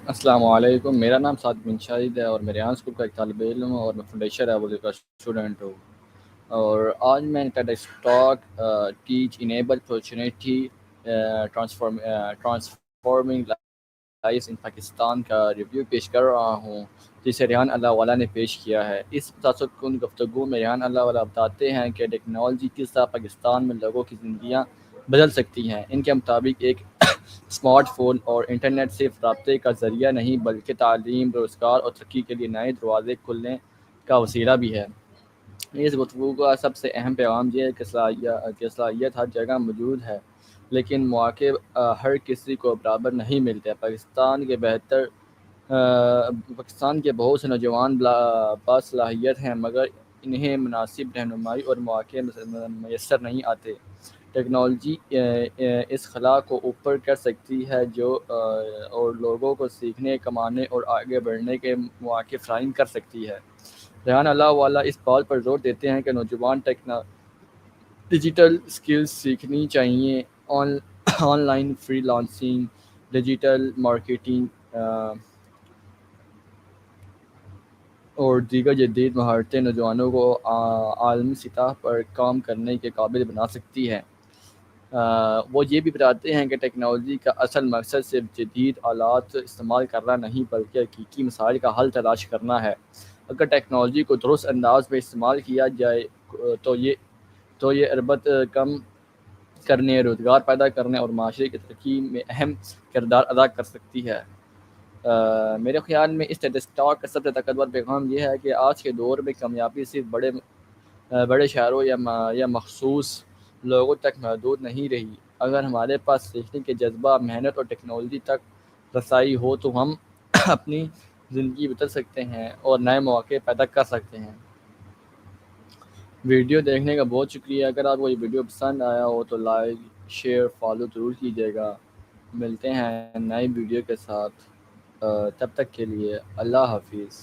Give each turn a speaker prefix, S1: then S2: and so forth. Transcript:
S1: السلام علیکم، میرا نام سعد بن شاہد ہے اور میں ریان اسکول کا ایک طالب علم ہوں اور میں فنڈیشر ایولی کا اسٹوڈنٹ ہوں۔ اور آج میں TED talk teach enable opportunity transforming life in Pakistan کا ریویو پیش کر رہا ہوں، جسے ریحان اللہ والا نے پیش کیا ہے۔ اس تاثر کن گفتگو میں ریحان اللہ والا بتاتے ہیں کہ ٹیکنالوجی کس طرح پاکستان میں لوگوں کی زندگیاں بدل سکتی ہیں۔ ان کے مطابق ایک اسمارٹ فون اور انٹرنیٹ صرف رابطے کا ذریعہ نہیں بلکہ تعلیم، روزگار اور ترقی کے لیے نئے دروازے کھلنے کا وسیلہ بھی ہے۔ اس گفتگو کا سب سے اہم پیغام یہ ہے کہ صلاحیت ہر جگہ موجود ہے، لیکن مواقع ہر کسی کو برابر نہیں ملتے۔ پاکستان کے بہت سے نوجوان باصلاحیت ہیں، مگر انہیں مناسب رہنمائی اور مواقع میسر نہیں آتے۔ ٹیکنالوجی اس خلا کو اوپر کر سکتی ہے اور لوگوں کو سیکھنے، کمانے اور آگے بڑھنے کے مواقع فراہم کر سکتی ہے۔ ریحان اللہ والا اس بات پر زور دیتے ہیں کہ نوجوان ڈیجیٹل سکلز سیکھنی چاہیے۔ On line free lancing, digital marketing اور دیگر جدید مہارتیں نوجوانوں کو عالمی سطح پر کام کرنے کے قابل بنا سکتی ہیں۔ وہ یہ بھی بتاتے ہیں کہ ٹیکنالوجی کا اصل مقصد صرف جدید آلات استعمال کرنا نہیں بلکہ حقیقی مسائل کا حل تلاش کرنا ہے۔ اگر ٹیکنالوجی کو درست انداز میں استعمال کیا جائے تو یہ غربت کم کرنے، روزگار پیدا کرنے اور معاشرے کی ترقی میں اہم کردار ادا کر سکتی ہے۔ میرے خیال میں اس ٹیڈ ٹاک کا سب سے طاقتور پیغام یہ ہے کہ آج کے دور میں کامیابی صرف بڑے شہروں یا مخصوص لوگوں تک محدود نہیں رہی۔ اگر ہمارے پاس سیکھنے کے جذبہ، محنت اور ٹیکنالوجی تک رسائی ہو تو ہم اپنی زندگی بدل سکتے ہیں اور نئے مواقع پیدا کر سکتے ہیں۔ ویڈیو دیکھنے کا بہت شکریہ۔ اگر آپ کو یہ ویڈیو پسند آیا ہو تو لائک، شیئر، فالو ضرور کیجیے گا۔ ملتے ہیں نئی ویڈیو کے ساتھ، تب تک کے لیے اللہ حافظ۔